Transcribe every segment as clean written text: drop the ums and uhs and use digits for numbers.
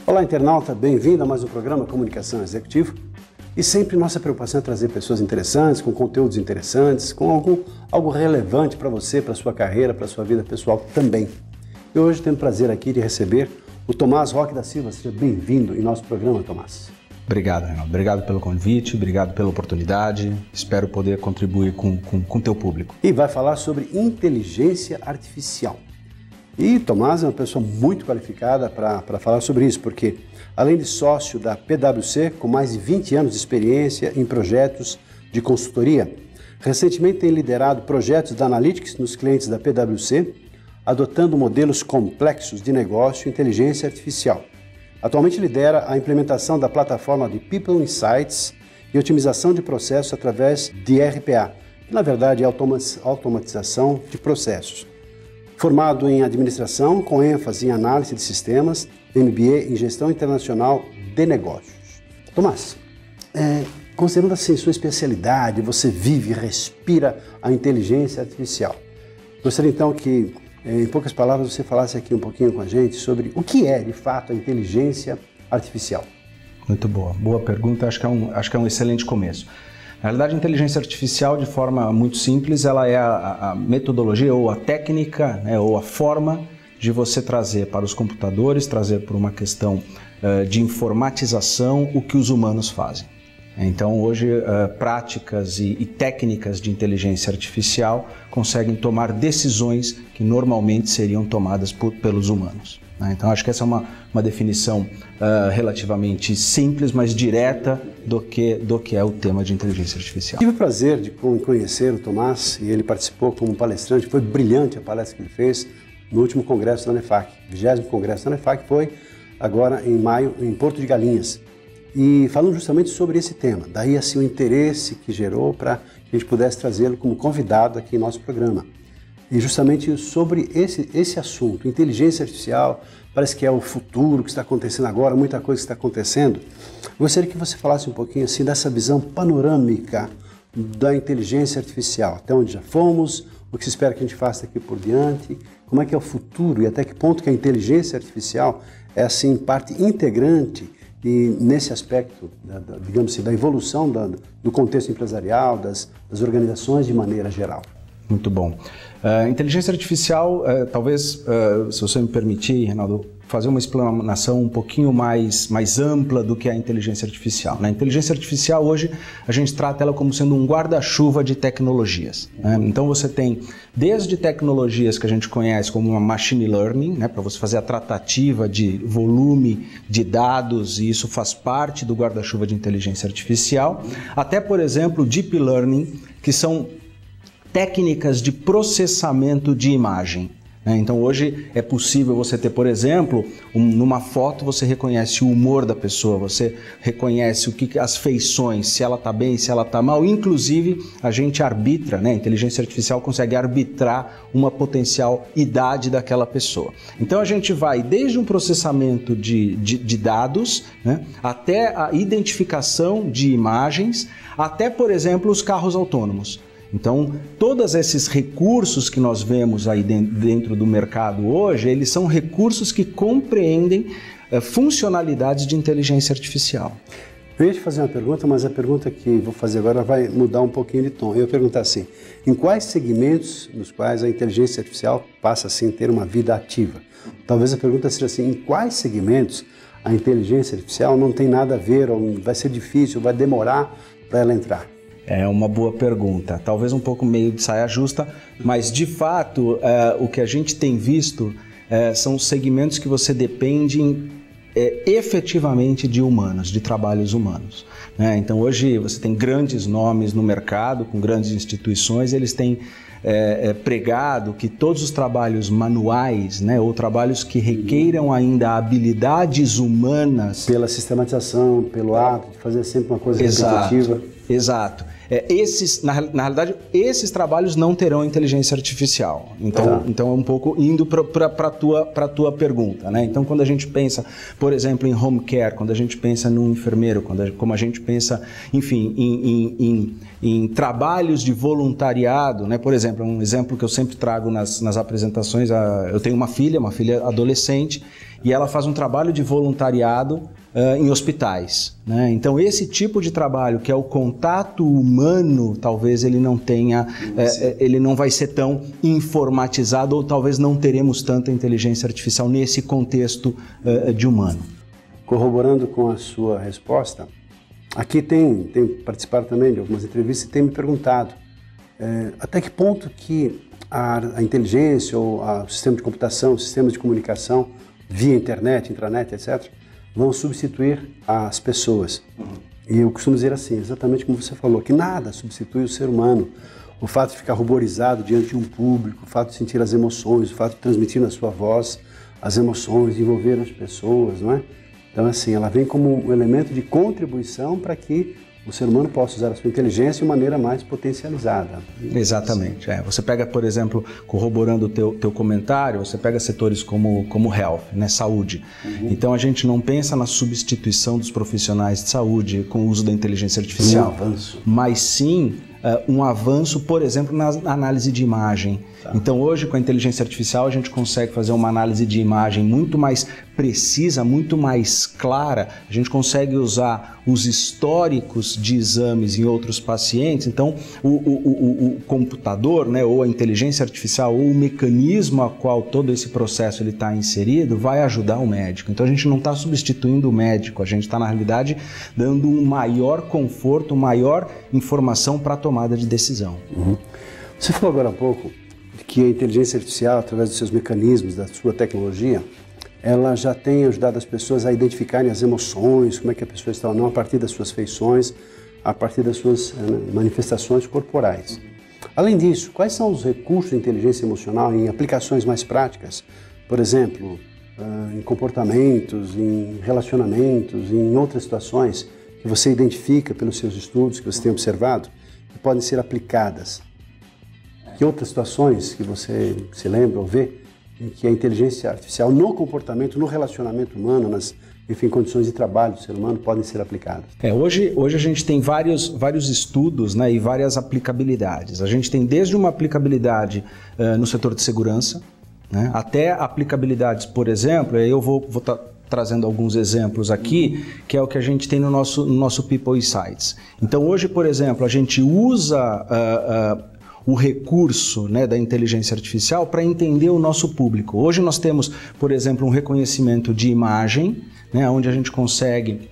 Olá, internauta, bem-vindo a mais um programa Comunicação Executiva. E sempre nossa preocupação é trazer pessoas interessantes, com conteúdos interessantes, com algo relevante para você, para a sua carreira, para a sua vida pessoal também. E hoje tenho o prazer aqui de receber o Tomás Roque da Silva. Seja bem-vindo em nosso programa, Tomás. Obrigado, Reinaldo. Obrigado pelo convite, obrigado pela oportunidade. Espero poder contribuir com o teu público. E vai falar sobre inteligência artificial. E Tomás é uma pessoa muito qualificada para falar sobre isso, porque além de sócio da PwC, com mais de 20 anos de experiência em projetos de consultoria, recentemente tem liderado projetos da Analytics nos clientes da PwC, adotando modelos complexos de negócio e inteligência artificial. Atualmente lidera a implementação da plataforma de People Insights e otimização de processos através de RPA, que na verdade é automatização de processos. Formado em administração, com ênfase em análise de sistemas, MBA em gestão internacional de negócios. Tomás, considerando assim sua especialidade, você vive e respira a inteligência artificial. Gostaria então que, em poucas palavras, você falasse aqui um pouquinho com a gente sobre o que é, de fato, a inteligência artificial. Muito boa. Boa pergunta, acho que é um excelente começo. Na realidade, a inteligência artificial, de forma muito simples, ela é a metodologia ou a técnica, né, ou a forma de você trazer para os computadores, trazer por uma questão de informatização o que os humanos fazem. Então, hoje, práticas e técnicas de inteligência artificial conseguem tomar decisões que normalmente seriam tomadas pelos humanos. Então, acho que essa é uma definição relativamente simples, mas direta do que é o tema de inteligência artificial. Tive o prazer de conhecer o Tomás e ele participou como palestrante. Foi brilhante a palestra que ele fez no último congresso da NEFAC. O 20º congresso da NEFAC foi agora em maio em Porto de Galinhas. E falando justamente sobre esse tema. Daí assim o interesse que gerou para que a gente pudesse trazê-lo como convidado aqui em nosso programa. E justamente sobre esse assunto, inteligência artificial, parece que é o futuro que está acontecendo agora, muita coisa está acontecendo. Gostaria que você falasse um pouquinho assim dessa visão panorâmica da inteligência artificial, até onde já fomos, o que se espera que a gente faça daqui por diante, como é que é o futuro e até que ponto que a inteligência artificial é assim parte integrante e nesse aspecto, digamos assim, da evolução do contexto empresarial, das organizações de maneira geral. Muito bom. Inteligência artificial, talvez, se você me permitir, Reinaldo, fazer uma explanação um pouquinho mais ampla do que é a inteligência artificial. Na inteligência artificial, hoje, a gente trata ela como sendo um guarda-chuva de tecnologias. Então, você tem desde tecnologias que a gente conhece como uma machine learning, para você fazer a tratativa de volume de dados, e isso faz parte do guarda-chuva de inteligência artificial, até, por exemplo, deep learning, que são técnicas de processamento de imagem. Então hoje é possível você ter, por exemplo, numa foto você reconhece o humor da pessoa, você reconhece as feições, se ela está bem, se ela está mal. Inclusive a gente arbitra, a inteligência artificial consegue arbitrar uma potencial idade daquela pessoa. Então a gente vai desde um processamento de dados, até a identificação de imagens, até, por exemplo, os carros autônomos. Então, todos esses recursos que nós vemos aí dentro do mercado hoje, eles são recursos que compreendem funcionalidades de inteligência artificial. Eu ia te fazer uma pergunta, mas a pergunta que vou fazer agora vai mudar um pouquinho de tom. Eu ia perguntar assim, em quais segmentos nos quais a inteligência artificial passa assim a ter uma vida ativa? Talvez a pergunta seja assim, em quais segmentos a inteligência artificial não tem nada a ver, ou vai ser difícil, vai demorar para ela entrar? É uma boa pergunta, talvez um pouco meio de saia justa, mas de fato o que a gente tem visto são segmentos que você depende efetivamente de humanos, de trabalhos humanos. Então hoje você tem grandes nomes no mercado, com grandes instituições, eles têm pregado que todos os trabalhos manuais, ou trabalhos que requeiram ainda habilidades humanas... Pela sistematização, pelo ato de fazer sempre uma coisa repetitiva... Exato. Na realidade, esses trabalhos não terão inteligência artificial. Então é um pouco indo para a tua pergunta, né? Então, quando a gente pensa, por exemplo, em home care, quando a gente pensa num enfermeiro, como a gente pensa, enfim, em trabalhos de voluntariado, né? Por exemplo, um exemplo que eu sempre trago nas apresentações, eu tenho uma filha adolescente, e ela faz um trabalho de voluntariado em hospitais, né? Então esse tipo de trabalho, que é o contato humano, talvez ele não tenha, ele não vai ser tão informatizado, ou talvez não teremos tanta inteligência artificial nesse contexto de humano. Corroborando com a sua resposta, aqui tem participado também de algumas entrevistas e tem me perguntado até que ponto que a inteligência ou o sistema de computação, o sistema de comunicação via internet, intranet, etc., vão substituir as pessoas. E eu costumo dizer assim, exatamente como você falou, que nada substitui o ser humano. O fato de ficar ruborizado diante de um público, o fato de sentir as emoções, o fato de transmitir na sua voz as emoções, de envolver as pessoas, não é? Então, assim, ela vem como um elemento de contribuição para que o ser humano possa usar a sua inteligência de maneira mais potencializada. Exatamente. Você pega, por exemplo, corroborando o teu comentário, você pega setores como health, né, saúde. Então a gente não pensa na substituição dos profissionais de saúde com o uso da inteligência artificial, um avanço, mas sim um avanço, por exemplo, na análise de imagem. Então hoje, com a inteligência artificial, a gente consegue fazer uma análise de imagem muito mais precisa, muito mais clara. A gente consegue usar os históricos de exames em outros pacientes. Então o computador, né, ou a inteligência artificial, ou o mecanismo a qual todo esse processo está inserido, vai ajudar o médico. Então a gente não está substituindo o médico, a gente está, na realidade, dando um maior conforto, maior informação para a tomada de decisão. Você falou agora há pouco que a inteligência artificial, através dos seus mecanismos, da sua tecnologia, ela já tem ajudado as pessoas a identificarem as emoções, como é que a pessoa está ou não, a partir das suas feições, a partir das suas manifestações corporais. Além disso, quais são os recursos de inteligência emocional em aplicações mais práticas? Por exemplo, em comportamentos, em relacionamentos, em outras situações que você identifica pelos seus estudos, que você tem observado, que podem ser aplicadas. Que outras situações que você se lembra ou vê em que a inteligência artificial no comportamento, no relacionamento humano, nas condições de trabalho do ser humano podem ser aplicadas? Hoje a gente tem vários estudos, né, e várias aplicabilidades. A gente tem desde uma aplicabilidade no setor de segurança, né, até aplicabilidades, por exemplo, eu vou estar trazendo alguns exemplos aqui, que é o que a gente tem no nosso People Insights. Então hoje, por exemplo, a gente usa o recurso, né, da inteligência artificial para entender o nosso público. Hoje nós temos, por exemplo, um reconhecimento de imagem, né, onde a gente consegue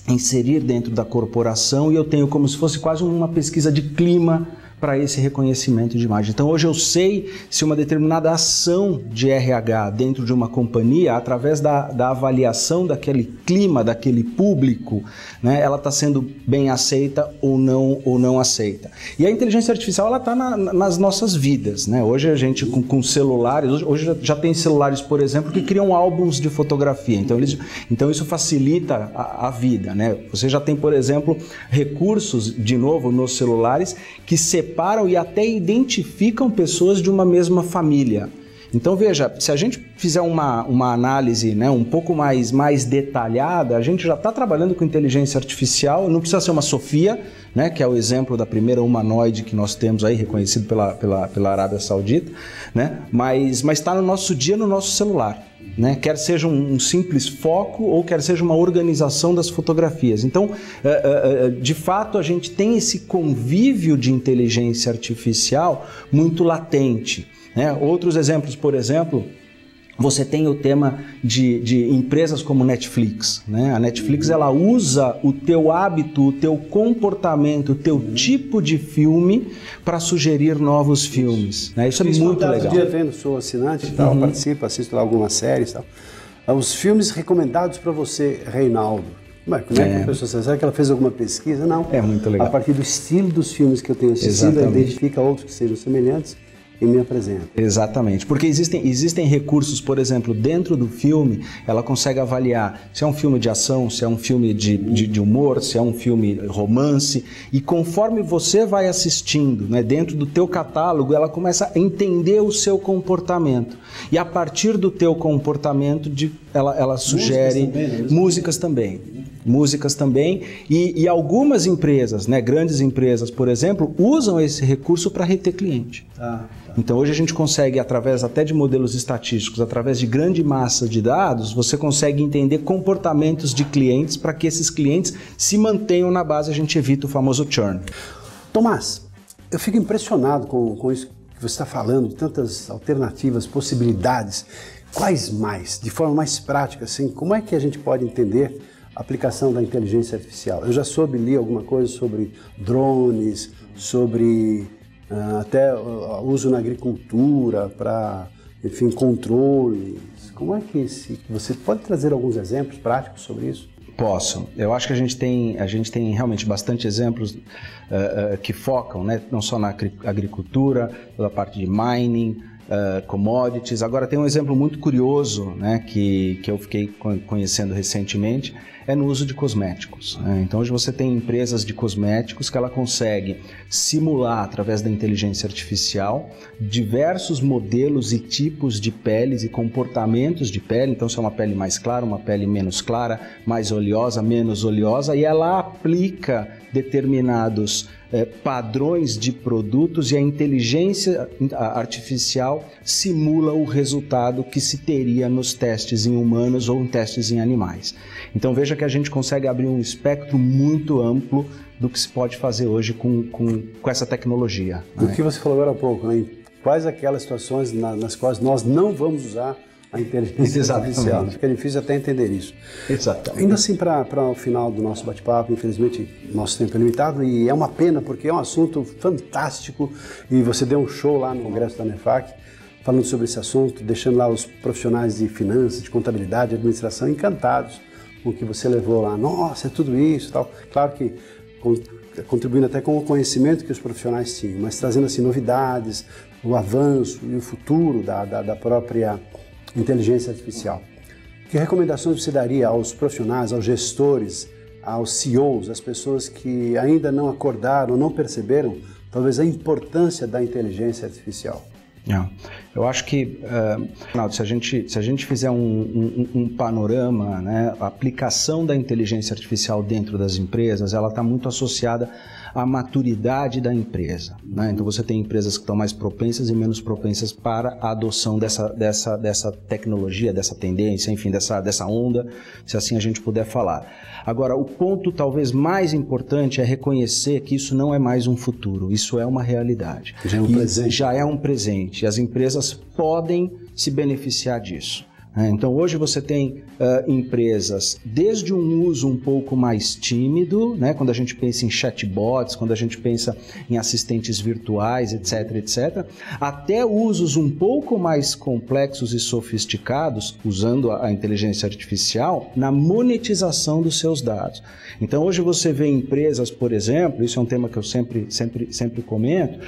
inserir dentro da corporação, e eu tenho como se fosse quase uma pesquisa de clima para esse reconhecimento de imagem. Então hoje eu sei se uma determinada ação de RH dentro de uma companhia, através da avaliação daquele clima, daquele público, né, ela está sendo bem aceita ou não aceita. E a inteligência artificial ela está nas nossas vidas, né? Hoje a gente com celulares, hoje já tem celulares, por exemplo, que criam álbuns de fotografia. Então isso facilita a vida, né? Você já tem, por exemplo, recursos, de novo, nos celulares que separam e até identificam pessoas de uma mesma família. Então veja, se a gente fizer uma análise, né, um pouco mais detalhada, a gente já está trabalhando com inteligência artificial, não precisa ser uma Sofia, né, que é o exemplo da primeira humanoide que nós temos aí, reconhecido pela Arábia Saudita, né, mas está no nosso dia, no nosso celular. Né? Quer seja um simples foco ou quer seja uma organização das fotografias. Então, de fato, a gente tem esse convívio de inteligência artificial muito latente, né? Outros exemplos, por exemplo, você tem o tema de empresas como Netflix, né? A Netflix ela usa o teu hábito, o teu comportamento, o teu tipo de filme para sugerir novos filmes, né? Isso é muito legal. Outro dia vendo, sou assinante e tal, participo, assisto lá algumas séries e tal. Os filmes recomendados para você, Reinaldo. Como é que a pessoa sabe? Será que ela fez alguma pesquisa? Não. É muito legal. A partir do estilo dos filmes que eu tenho assistido, ela identifica outros que sejam semelhantes e me apresenta. Exatamente, porque existem recursos, por exemplo, dentro do filme, ela consegue avaliar se é um filme de ação, se é um filme de humor, se é um filme romance, e conforme você vai assistindo, né, dentro do teu catálogo, ela começa a entender o seu comportamento. E a partir do teu comportamento, ela sugere músicas também. E algumas empresas, né, grandes empresas, por exemplo, usam esse recurso para reter cliente. Então hoje a gente consegue, através até de modelos estatísticos, através de grande massa de dados, você consegue entender comportamentos de clientes para que esses clientes se mantenham na base, a gente evita o famoso churn. Tomás, eu fico impressionado com isso que você está falando, de tantas alternativas, possibilidades. Quais mais? De forma mais prática, assim, como é que a gente pode entender a aplicação da inteligência artificial? Eu já li alguma coisa sobre drones, sobre até uso na agricultura para, enfim, controles. Como é que você pode trazer alguns exemplos práticos sobre isso? Posso. Eu acho que a gente tem realmente bastante exemplos que focam, né, não só na agricultura, toda a parte de mining, commodities. Agora tem um exemplo muito curioso, né, que eu fiquei conhecendo recentemente, é no uso de cosméticos. Então hoje você tem empresas de cosméticos que ela consegue simular através da inteligência artificial diversos modelos e tipos de peles e comportamentos de pele. Então se é uma pele mais clara, uma pele menos clara, mais oleosa, menos oleosa, e ela aplica determinados padrões de produtos e a inteligência artificial simula o resultado que se teria nos testes em humanos ou em testes em animais. Então veja que a gente consegue abrir um espectro muito amplo do que se pode fazer hoje com essa tecnologia. Do que você falou agora há pouco, né? Quais aquelas situações nas quais nós não vamos usar a inteligência artificial. Fica difícil até entender isso. Exatamente. Ainda assim, para o final do nosso bate-papo, infelizmente, nosso tempo é limitado e é uma pena porque é um assunto fantástico e você deu um show lá no Congresso da NEFAC falando sobre esse assunto, deixando lá os profissionais de finanças, de contabilidade, de administração encantados com o que você levou lá. Nossa, é tudo isso e tal. Claro que contribuindo até com o conhecimento que os profissionais tinham, mas trazendo assim novidades, o avanço e o futuro da própria inteligência artificial. Que recomendações você daria aos profissionais, aos gestores, aos CEOs, às pessoas que ainda não acordaram, não perceberam, talvez, a importância da inteligência artificial? Eu acho que, se a gente fizer um panorama, né, a aplicação da inteligência artificial dentro das empresas, ela está muito associada à maturidade da empresa, né? Então você tem empresas que estão mais propensas e menos propensas para a adoção dessa tecnologia, dessa tendência, enfim, dessa onda, se assim a gente puder falar. Agora, o ponto talvez mais importante é reconhecer que isso não é mais um futuro, isso é uma realidade. Já é um presente. Já é um presente. E as empresas podem se beneficiar disso. Então hoje você tem empresas, desde um uso um pouco mais tímido, né, quando a gente pensa em chatbots, quando a gente pensa em assistentes virtuais, etc., até usos um pouco mais complexos e sofisticados, usando a inteligência artificial, na monetização dos seus dados. Então hoje você vê empresas, por exemplo, isso é um tema que eu sempre comento,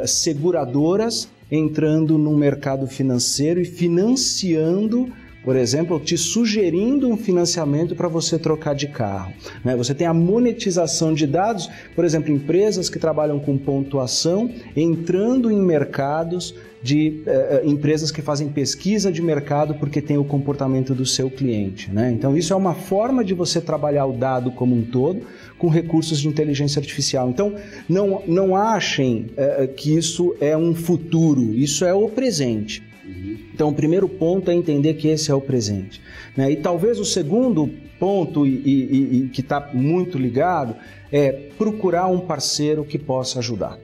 seguradoras entrando no mercado financeiro e financiando, por exemplo, te sugerindo um financiamento para você trocar de carro, né? Você tem a monetização de dados, por exemplo, empresas que trabalham com pontuação entrando em mercados de empresas que fazem pesquisa de mercado porque tem o comportamento do seu cliente, né? Então isso é uma forma de você trabalhar o dado como um todo com recursos de inteligência artificial. Então não achem que isso é um futuro, isso é o presente. Então o primeiro ponto é entender que esse é o presente, né? E talvez o segundo ponto e que está muito ligado é procurar um parceiro que possa ajudar.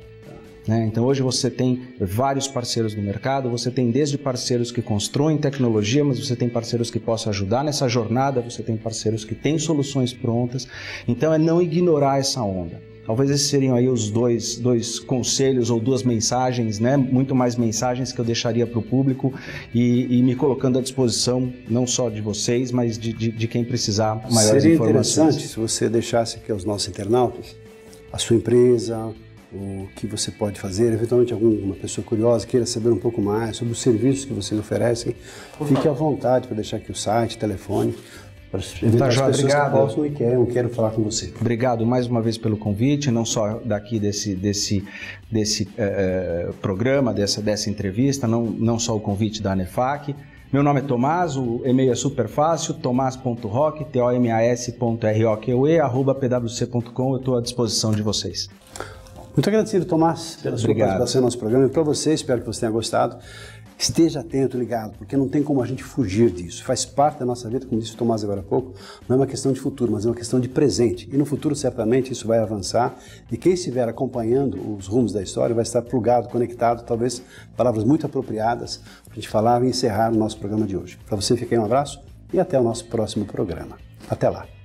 Então hoje você tem vários parceiros no mercado, você tem desde parceiros que constroem tecnologia, mas você tem parceiros que possam ajudar nessa jornada, você tem parceiros que têm soluções prontas, então é não ignorar essa onda. Talvez esses seriam aí os dois conselhos ou duas mensagens, né? Muito mais mensagens que eu deixaria para o público e me colocando à disposição não só de vocês, mas de quem precisar maiores informações. Seria interessante se você deixasse aqui aos nossos internautas a sua empresa, o que você pode fazer, eventualmente alguma pessoa curiosa queira saber um pouco mais sobre os serviços que vocês oferecem, fique à vontade para deixar aqui o site, telefone, para eventuais pessoas obrigado. Que possam e queiram falar com você. Obrigado mais uma vez pelo convite, não só daqui desse programa, dessa entrevista, não só o convite da ANEFAC. Meu nome é Tomás, o e-mail é super fácil, tomas.roque, tomas.roque@pwc.com. Eu estou à disposição de vocês. Muito agradecido, Tomás, pela sua participação no nosso programa. E para você, espero que você tenha gostado. Esteja atento, ligado, porque não tem como a gente fugir disso. Faz parte da nossa vida, como disse o Tomás agora há pouco, não é uma questão de futuro, mas é uma questão de presente. E no futuro, certamente, isso vai avançar. E quem estiver acompanhando os rumos da história vai estar plugado, conectado, talvez palavras muito apropriadas para a gente falar e encerrar o nosso programa de hoje. Para você, fica aí um abraço e até o nosso próximo programa. Até lá.